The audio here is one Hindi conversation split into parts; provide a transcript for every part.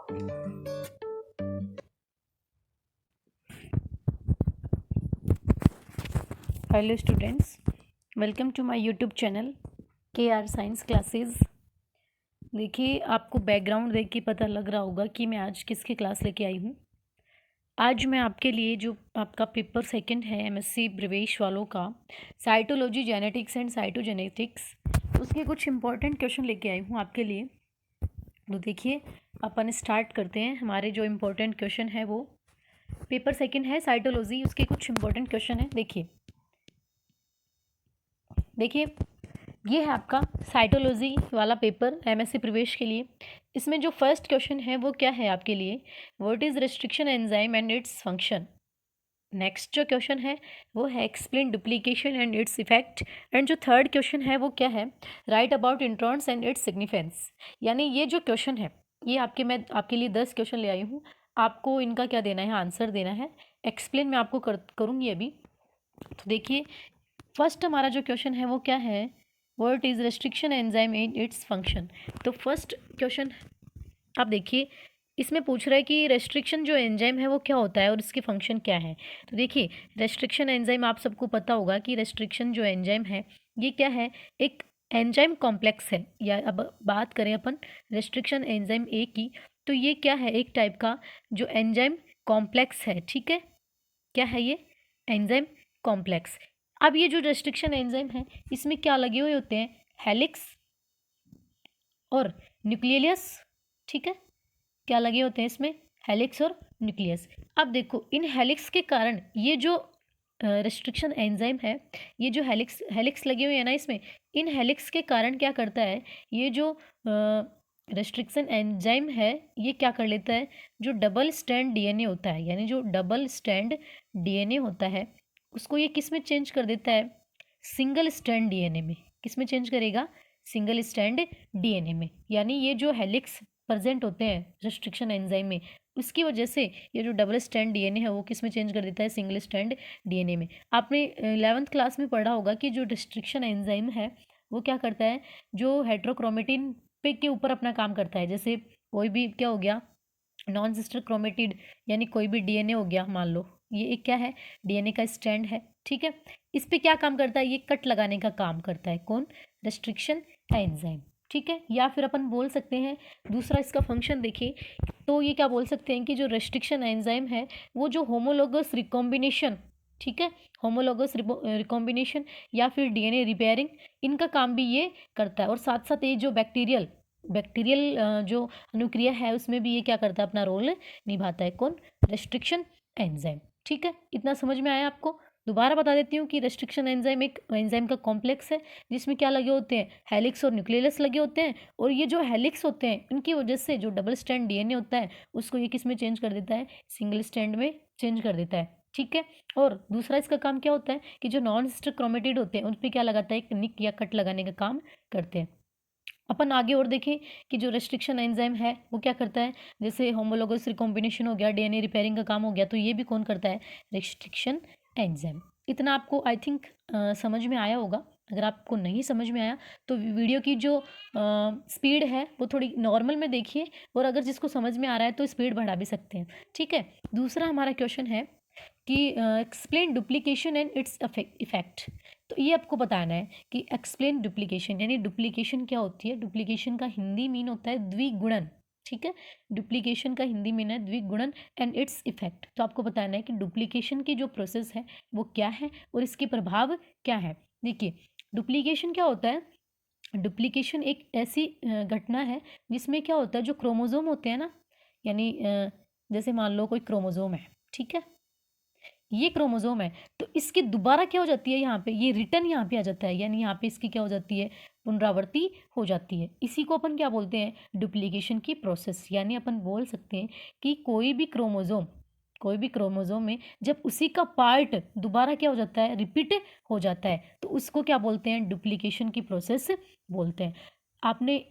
Hello students, welcome to my YouTube channel KR science classes. देखिए, आपको बैकग्राउंड देख के पता लग रहा होगा कि मैं आज किसकी क्लास लेके आई हूँ। आज मैं आपके लिए जो आपका पेपर सेकंड है MSc प्रवेश वालों का, साइटोलॉजी जेनेटिक्स एंड साइटोजेनेटिक्स, उसके कुछ इंपॉर्टेंट क्वेश्चन लेके आई हूँ आपके लिए। तो देखिए, अपन स्टार्ट करते हैं। हमारे जो इम्पोर्टेंट क्वेश्चन है वो पेपर सेकंड है साइटोलॉजी, उसके कुछ इंपॉर्टेंट क्वेश्चन है। देखिए, ये है आपका साइटोलॉजी वाला पेपर MSc प्रवेश के लिए। इसमें जो फर्स्ट क्वेश्चन है वो क्या है आपके लिए, what is restriction enzyme and its function. Next जो क्वेश्चन है वो है explain duplication and its effect. And जो थर्ड क्वेश्चन है वो क्या है, right about introns and its significance. यानी ये जो क्वेश्चन है ये मैं आपके लिए 10 क्वेश्चन ले आई हूँ। आपको इनका क्या देना है, आंसर देना है। एक्सप्लेन मैं आपको करूँगी अभी। तो देखिए, फर्स्ट हमारा जो क्वेश्चन है वो क्या है, what is restriction enzyme in its function. तो फर्स्ट क्वेश्चन आप देखिए, इसमें पूछ रहा है कि रेस्ट्रिक्शन जो एंजाइम है वो क्या होता है और इसके फंक्शन क्या है। तो देखिए, रेस्ट्रिक्शन एंजाइम आप सबको पता होगा कि रेस्ट्रिक्शन जो एंजाइम है ये क्या है, एक एंजाइम कॉम्प्लेक्स है। या अब बात करें अपन रेस्ट्रिक्शन एंजाइम ए की, तो ये क्या है, एक टाइप का जो एंजाइम कॉम्प्लेक्स है। ठीक है, क्या है ये, एंजाइम कॉम्प्लेक्स। अब ये जो रेस्ट्रिक्शन एंजाइम है इसमें क्या लगे हुए होते हैं, हेलिक्स और न्यूक्लियस। ठीक है, क्या लगे होते हैं इसमें, हेलिक्स और न्यूक्लियस। अब देखो, इन हेलिक्स के कारण ये जो रेस्ट्रिक्शन एंजाइम है, ये जो हेलिक्स हेलिक्स लगे हुए हैं ना इसमें, इन हेलिक्स के कारण क्या करता है, ये जो रेस्ट्रिक्शन एंजाइम है ये क्या कर लेता है, जो डबल स्ट्रैंड डीएनए होता है, यानी जो डबल स्ट्रैंड डीएनए होता है उसको ये किस में चेंज कर देता है, सिंगल स्ट्रैंड डीएनए में। किस में चेंज करेगा, सिंगल स्ट्रैंड डीएनए में। यानी ये जो हेलिक्स प्रेजेंट होते हैं रेस्ट्रिक्शन एंजाइम में, उसकी वजह से ये जो डबल स्ट्रैंड डीएनए है वो किस में चेंज कर देता है, सिंगल स्ट्रैंड डीएनए में। आपने 11th क्लास में पढ़ा होगा कि जो रेस्ट्रिक्शन एंजाइम है वो क्या करता है, जो हेट्रोक्रोमेटिन पे के ऊपर अपना काम करता है। जैसे कोई भी क्या हो गया, नॉन सिस्टर क्रोमेटिड, यानी कोई भी डीएनए हो गया, मान लो ये एक क्या है, डीएनए का स्ट्रैंड है। ठीक है, इस पे क्या काम करता है, ये कट लगाने का काम करता है। कौन, रेस्ट्रिक्शन एंजाइम। ठीक है, या फिर अपन बोल सकते हैं दूसरा इसका फंक्शन देखिए, तो ये क्या बोल सकते हैं कि जो रेस्ट्रिक्शन एंजाइम है वो जो होमोलोगस रिकॉम्बिनेशन, ठीक है, होमोलोगस रिकॉम्बिनेशन या फिर डीएनए रिपेयरिंग, इनका काम भी ये करता है। और साथ साथ ये जो बैक्टीरियल बैक्टीरियल जो अनुक्रिया है उसमें भी ये क्या करता है, अपना रोल निभाता है। कौन, रेस्ट्रिक्शन एंजाइम। ठीक है, इतना समझ में आया आपको। दोबारा बता देती हूँ कि रेस्ट्रिक्शन एंजाइम एक एंजाइम का कॉम्प्लेक्स है जिसमें क्या लगे होते हैं, हेलिक्स और न्यूक्लियस लगे होते हैं। और ये जो हेलिक्स होते हैं इनकी वजह से जो डबल स्ट्रैंड डीएनए होता है उसको ये किस में चेंज कर देता है, सिंगल स्ट्रैंड में चेंज कर देता है। ठीक है, और दूसरा इसका काम क्या होता है कि जो नॉन सिस्टर क्रोमेटिड होते हैं उन पर क्या लगाता है, एक निक या कट लगाने का काम करते हैं। अपन आगे और देखें कि जो रेस्ट्रिक्शन एंजाइम है वो क्या करता है, जैसे होमोलोगस रिकॉम्बिनेशन हो गया, डीएनए रिपेयरिंग का काम हो गया, तो ये भी कौन करता है, रेस्ट्रिक्शन एंजाइम। इतना आपको आई थिंक समझ में आया होगा। अगर आपको नहीं समझ में आया तो वीडियो की जो स्पीड है वो थोड़ी नॉर्मल में देखिए, और अगर जिसको समझ में आ रहा है तो स्पीड बढ़ा भी सकते हैं। ठीक है, दूसरा हमारा क्वेश्चन है कि explain duplication and its effect. तो ये आपको बताना है कि एक्सप्लेन डुप्लीकेशन, यानी डुप्लीकेशन क्या होती है। डुप्लीकेशन का हिंदी मीन होता है द्विगुणन। ठीक है, डुप्लीकेशन का हिंदी मीन है द्विगुणन एंड इट्स इफेक्ट। तो आपको बताना है कि डुप्लीकेशन की जो प्रोसेस है वो क्या है और इसके प्रभाव क्या है। देखिए, डुप्लीकेशन क्या होता है, डुप्लीकेशन एक ऐसी घटना है जिसमें क्या होता है, जो क्रोमोजोम होते हैं ना, यानी जैसे मान लो कोई क्रोमोजोम है, ठीक है, ये क्रोमोजोम है, तो इसकी दोबारा क्या हो जाती है, यहाँ पे ये रिटर्न यहाँ पे आ जाता है, यानी यहाँ पे इसकी क्या हो जाती है, पुनरावृत्ति हो जाती है। इसी को अपन क्या बोलते हैं, डुप्लीकेशन की प्रोसेस। यानी अपन बोल सकते हैं कि कोई भी क्रोमोजोम में जब उसी का पार्ट दोबारा क्या हो जाता है, रिपीट हो जाता है, तो उसको क्या बोलते हैं, डुप्लीकेशन की प्रोसेस बोलते हैं। आपने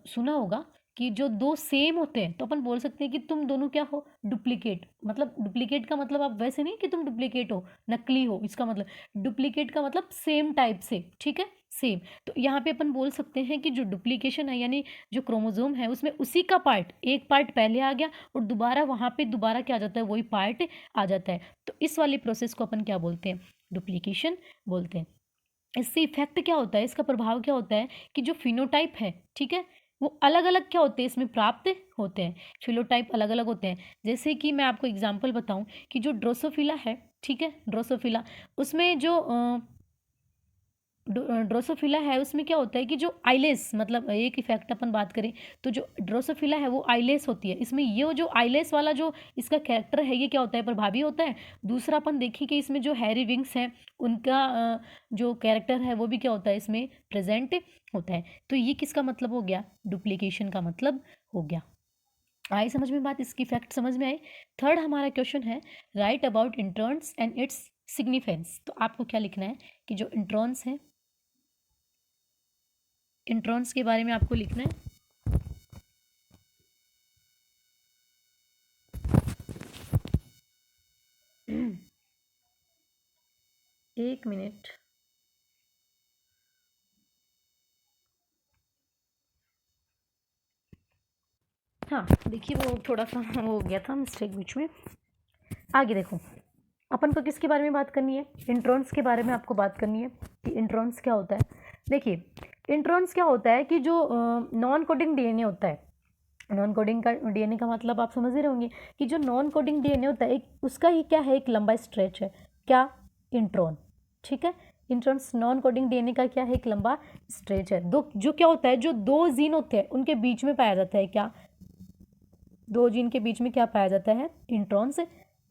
सुना होगा कि जो दो सेम होते हैं तो अपन बोल सकते हैं कि तुम दोनों क्या हो, डुप्लीकेट। मतलब डुप्लीकेट का मतलब आप वैसे नहीं कि तुम डुप्लीकेट हो, नकली हो, इसका मतलब डुप्लीकेट का मतलब सेम टाइप से। ठीक है, सेम। तो यहाँ पे अपन बोल सकते हैं कि जो डुप्लीकेशन है यानी जो क्रोमोसोम है उसमें उसी का पार्ट, एक पार्ट पहले आ गया और दोबारा वहाँ पे दोबारा क्या आ जाता है, वही पार्ट आ जाता है। तो इस वाली प्रोसेस को अपन क्या बोलते हैं, डुप्लीकेशन बोलते हैं। इससे इफेक्ट क्या होता है, इसका प्रभाव क्या होता है कि जो फिनोटाइप है, ठीक है, वो अलग अलग क्या होते हैं इसमें प्राप्त होते हैं, फिनोटाइप अलग अलग होते हैं। जैसे कि मैं आपको एग्जांपल बताऊं कि जो ड्रोसोफिला है, ठीक है, ड्रोसोफिला, उसमें जो ड्रोसोफिला है उसमें क्या होता है कि जो आइलेस, मतलब एक इफेक्ट अपन बात करें तो जो ड्रोसोफिला है वो आइलेस होती है। इसमें ये जो आइलेस वाला जो इसका कैरेक्टर है ये क्या होता है, प्रभावी होता है। दूसरा अपन देखें कि इसमें जो हैरी विंग्स हैं उनका जो कैरेक्टर है वो भी क्या होता है इसमें प्रेजेंट होता है। तो ये किसका मतलब हो गया, डुप्लीकेशन का मतलब हो गया। आई समझ में बात, इसकी फैक्ट समझ में आई। थर्ड हमारा क्वेश्चन है right about introns and its significance. तो आपको क्या लिखना है कि जो इंट्रॉन्स हैं, इंट्रॉन्स के बारे में आपको लिखना है। एक मिनट, हाँ देखिए वो थोड़ा सा वो हो गया था मिस्टेक बीच में। आगे देखो, अपन को किसके बारे में बात करनी है, इंट्रॉन्स के बारे में आपको बात करनी है कि इंट्रॉन्स क्या होता है। देखिए इंट्रॉन्स क्या होता है कि जो नॉन कोडिंग डीएनए होता है, नॉन कोडिंग का डीएनए का मतलब आप समझ ही रहे होंगे कि जो नॉन कोडिंग डीएनए होता है एक उसका ही क्या है, एक लंबा स्ट्रेच है, क्या, इंट्रॉन, ठीक है। इंट्रॉन्स नॉन कोडिंग डीएनए का क्या है, एक लंबा स्ट्रेच है। दो जो क्या होता है, जो दो जीन होते हैं उनके बीच में पाया जाता है, क्या, दो जीन के बीच में क्या पाया जाता है, इंट्रॉन्स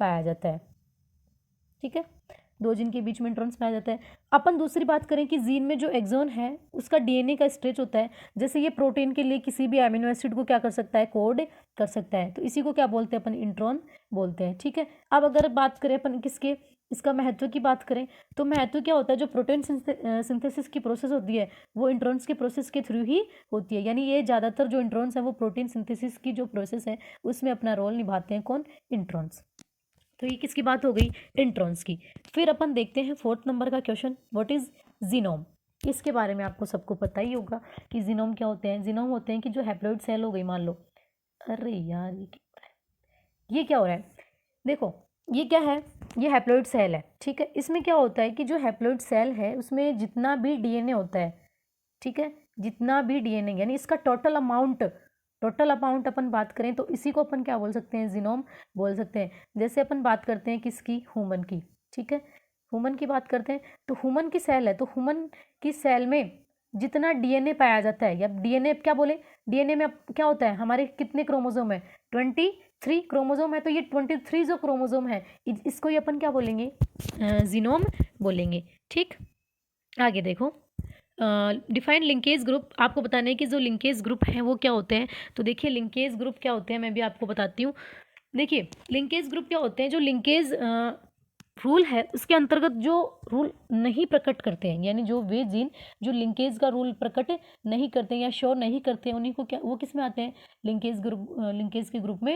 पाया जाता है, ठीक है। दो जीन के बीच में इंट्रॉन्स पाया जाता है। अपन दूसरी बात करें कि जीन में जो एक्सॉन है उसका डीएनए का स्ट्रेच होता है, जैसे ये प्रोटीन के लिए किसी भी अमीनो एसिड को क्या कर सकता है, कोड कर सकता है, तो इसी को क्या बोलते हैं अपन, इंट्रॉन बोलते हैं, ठीक है। अब अगर बात करें अपन किसके, इसका महत्व की बात करें तो महत्व क्या होता है, जो प्रोटीन सिंथेसिस की प्रोसेस होती है वो इंट्रॉन्स के प्रोसेस के थ्रू ही होती है। यानी ये ज़्यादातर जो इंट्रॉन्स है वो प्रोटीन सिंथेसिस की जो प्रोसेस है उसमें अपना रोल निभाते हैं, कौन, इंट्रॉन्स। तो ये किसकी बात हो गई, इंट्रॉन्स की। फिर अपन देखते हैं फोर्थ नंबर का क्वेश्चन, व्हाट इज जीनोम। इसके बारे में आपको सबको पता ही होगा कि जीनोम क्या होते हैं। जीनोम होते हैं कि जो हैप्लॉइड सेल हो गई, मान लो, अरे यार ये क्या हो रहा है, देखो ये क्या है, ये हैप्लॉइड सेल है, ठीक है। इसमें क्या होता है कि जो हैप्लॉइड सेल है उसमें जितना भी डीएनए होता है, ठीक है, जितना भी डीएनए यानी इसका टोटल अमाउंट अपन बात करें तो इसी को अपन क्या बोल सकते हैं, जीनोम बोल सकते हैं। जैसे अपन बात करते हैं किसकी, ह्यूमन की, ठीक है, ह्यूमन की बात करते हैं तो ह्यूमन की सेल है, तो ह्यूमन की सेल में जितना डीएनए पाया जाता है, या डीएनए क्या बोले, डीएनए में अब क्या होता है, हमारे कितने क्रोमोसोम है, 23 क्रोमोसोम है। तो ये 23 जो क्रोमोसोम है इसको ही अपन क्या बोलेंगे, जीनोम बोलेंगे, ठीक। आगे देखो, डिफाइंड लिंकेज ग्रुप, आपको बताना है कि जो लिंकेज ग्रुप हैं वो क्या होते हैं। तो देखिए लिंकेज ग्रुप क्या होते हैं, मैं भी आपको बताती हूँ। देखिए लिंकेज ग्रुप क्या होते हैं, जो लिंकेज रूल है उसके अंतर्गत जो रूल नहीं प्रकट करते हैं, यानी जो वे जीन जो लिंकेज का रूल प्रकट नहीं करते हैं या श्योर नहीं करते हैं, उन्हीं को क्या, वो किस में आते हैं, लिंकेज ग्रुप, लिंकेज के ग्रुप में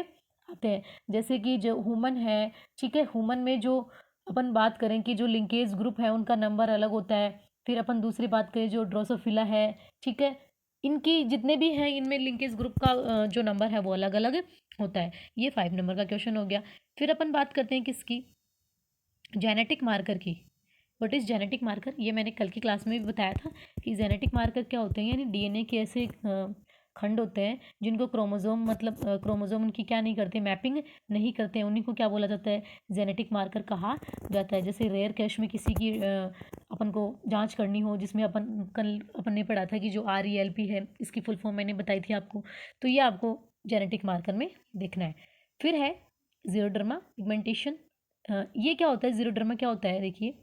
आते हैं। जैसे कि जो ह्यूमन है, ठीक है, ह्यूमन में जो अपन बात करें कि जो लिंकेज ग्रुप है उनका नंबर अलग होता है। फिर अपन दूसरी बात करें जो ड्रोसोफिला है, ठीक है, इनकी जितने भी हैं इनमें लिंकेज ग्रुप का जो नंबर है वो अलग अलग होता है। ये 5 नंबर का क्वेश्चन हो गया। फिर अपन बात करते हैं किसकी, जेनेटिक मार्कर की। व्हाट इज़ जेनेटिक मार्कर, ये मैंने कल की क्लास में भी बताया था कि जेनेटिक मार्कर क्या होते हैं, यानी डीएनए के ऐसे खंड होते हैं जिनको क्रोमोसोम, मतलब क्रोमोसोम उनकी क्या नहीं करते, मैपिंग नहीं करते हैं, उन्हीं को क्या बोला जाता है, जेनेटिक मार्कर कहा जाता है। जैसे रेयर केस में किसी की अपन को जांच करनी हो, जिसमें अपन कल अपन ने पढ़ा था कि जो RELP है इसकी फुल फॉर्म मैंने बताई थी आपको, तो ये आपको जेनेटिक मार्कर में देखना है। फिर है जीरोडर्मा पिगमेंटेशन। ये क्या होता है, जीरोडर्मा क्या होता है, देखिए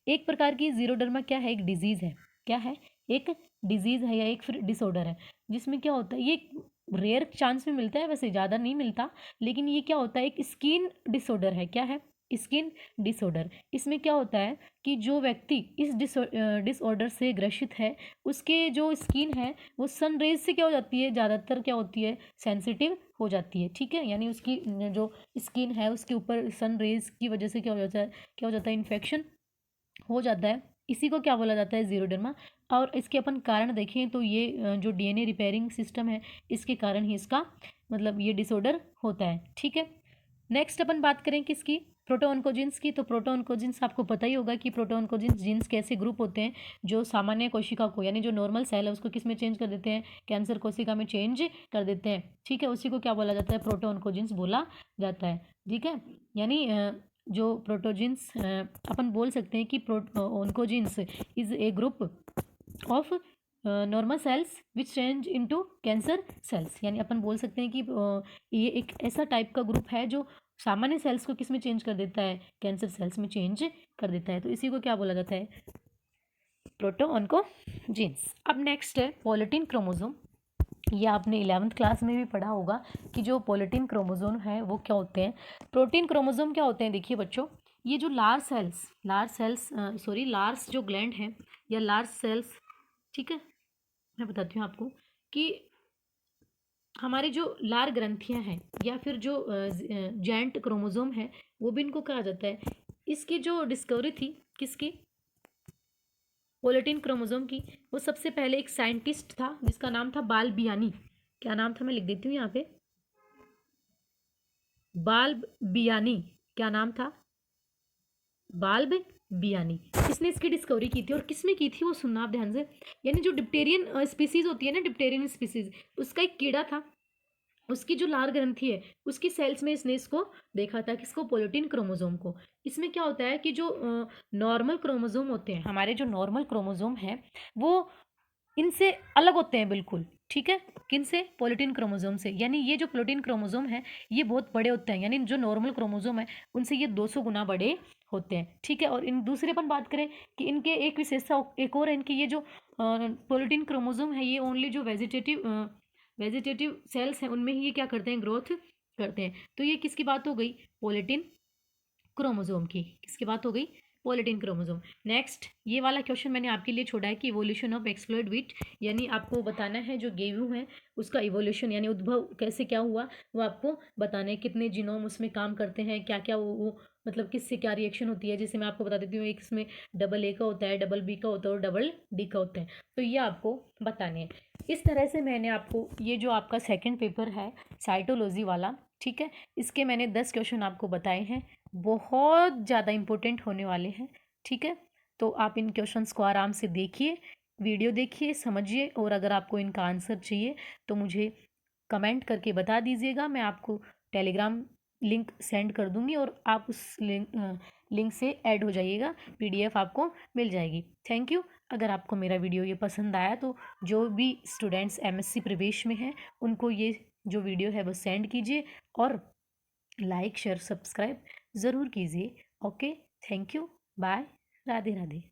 एक प्रकार की जीरोडर्मा क्या है, एक डिजीज़ है, क्या है, एक डिजीज़ है या एक फिर डिसऑर्डर है, जिसमें क्या होता है, ये रेयर चांस में मिलता है, वैसे ज़्यादा नहीं मिलता, लेकिन ये क्या होता है, एक स्किन डिसऑर्डर है, क्या है, स्किन डिसऑर्डर। इसमें क्या होता है कि जो व्यक्ति इस डिसऑर्डर से ग्रसित है उसके जो स्किन है वो सन रेज से क्या हो जाती है, ज़्यादातर क्या होती है, सेंसिटिव हो जाती है, ठीक है। यानी उसकी जो स्किन है उसके ऊपर सन रेज की वजह से क्या हो जाता है, क्या हो जाता है, इन्फेक्शन हो जाता है, इसी को क्या बोला जाता है, ज़ीरोडर्मा। और इसके अपन कारण देखें तो ये जो डीएनए रिपेयरिंग सिस्टम है, इसके कारण ही इसका मतलब ये डिसऑर्डर होता है। ठीक है, नेक्स्ट अपन बात करें किसकी, प्रोटोऑन्कोजिन्स की। तो प्रोटोऑन्कोजिन्स आपको पता ही होगा कि प्रोटोऑन्कोजिन्स जीन्स कैसे ग्रुप होते हैं जो सामान्य कोशिका को, यानी जो नॉर्मल सेल है उसको किस में चेंज कर देते हैं, कैंसर कोशिका में चेंज कर देते हैं। ठीक है, उसी को क्या बोला जाता है, प्रोटोऑन्कोजिन्स बोला जाता है। ठीक है, यानी जो प्रोटोजिन्स अपन बोल सकते हैं कि oncogenes is a group of normal cells which change into cancer cells, यानी अपन बोल सकते हैं कि ये एक ऐसा टाइप का ग्रुप है जो सामान्य सेल्स को किस में चेंज कर देता है, कैंसर सेल्स में चेंज कर देता है। तो इसी को क्या बोला जाता है, प्रोटोऑन्कोजीन्स। अब नेक्स्ट है पॉलीटीन क्रोमोसोम। ये आपने 11th क्लास में भी पढ़ा होगा कि जो पॉलीटीन क्रोमोसोम है वो क्या होते हैं। प्रोटीन क्रोमोसोम क्या होते हैं, देखिए बच्चों, ये जो लार्ज जो ग्लैंड है या लार्ज सेल्स, ठीक है, मैं बताती हूँ आपको कि हमारी जो लार ग्रंथियां हैं या फिर जो जॉइंट क्रोमोसोम है वो भी इनको कहा जाता है। इसकी जो डिस्कवरी थी किसकी, पॉलीटीन क्रोमोसोम की, वो सबसे पहले एक साइंटिस्ट था जिसका नाम था बाल्बियानी। क्या नाम था, मैं लिख देती हूँ यहाँ पे, बाल्ब बियानी। क्या नाम था, बाल्ब बियानी। इसने इसकी डिस्कवरी की थी और किसमें की थी वो सुनना आप ध्यान से। यानी जो डिप्टेरियन स्पीसीज होती है ना, डिप्टेरियन स्पीसीज, उसका एक कीड़ा था, उसकी जो लार ग्रंथि है उसकी सेल्स में इसने इसको देखा था, किसको, पॉलीटीन क्रोमोसोम को। इसमें क्या होता है कि जो नॉर्मल क्रोमोसोम होते हैं, हमारे जो नॉर्मल क्रोमोसोम है वो इनसे अलग होते हैं बिल्कुल। ठीक है, किन से, पॉलीटीन क्रोमोसोम से। यानी ये जो प्रोटीन क्रोमोसोम है ये बहुत बड़े होते हैं, यानी जो नॉर्मल क्रोमोसोम है उनसे ये 200 गुना बड़े होते हैं। ठीक है, और इन दूसरे अपन बात करें कि इनके एक विशेषता एक और है, इनकी ये जो पॉलीटीन क्रोमोसोम है ये ओनली जो वेजिटेटिव सेल्स हैं उनमें ही ये क्या करते हैं, ग्रोथ करते हैं। तो ये किसकी बात हो गई, पॉलीटीन क्रोमोसोम की। किसकी बात हो गई, पॉलीटीन क्रोमोसोम। नेक्स्ट ये वाला क्वेश्चन मैंने आपके लिए छोड़ा है कि इवोल्यूशन ऑफ एक्सप्लोइड व्हीट, यानी आपको बताना है जो गेहूं है उसका इवोल्यूशन यानी उद्भव कैसे क्या हुआ वो आपको बताना है। कितने जीनोम उसमें काम करते हैं, क्या क्या वो मतलब किससे क्या रिएक्शन होती है। जैसे मैं आपको बता देती हूँ, एक इसमें डबल ए का होता है, डबल बी का होता है और डबल डी का होता है। तो ये आपको बताने हैं। इस तरह से मैंने आपको ये जो आपका सेकेंड पेपर है साइटोलॉजी वाला, ठीक है, इसके मैंने 10 क्वेश्चन आपको बताए हैं, बहुत ज़्यादा इम्पोर्टेंट होने वाले हैं। ठीक है, तो आप इन क्वेश्चंस को आराम से देखिए, वीडियो देखिए, समझिए, और अगर आपको इनका आंसर चाहिए तो मुझे कमेंट करके बता दीजिएगा। मैं आपको टेलीग्राम लिंक सेंड कर दूंगी और आप उस लिंक से ऐड हो जाइएगा, पीडीएफ आपको मिल जाएगी। Thank you. अगर आपको मेरा वीडियो ये पसंद आया तो जो भी स्टूडेंट्स एमएससी प्रवेश में हैं उनको ये जो वीडियो है वो सेंड कीजिए और लाइक शेयर सब्सक्राइब ज़रूर कीजिए। Okay, thank you, bye, Radhe Radhe.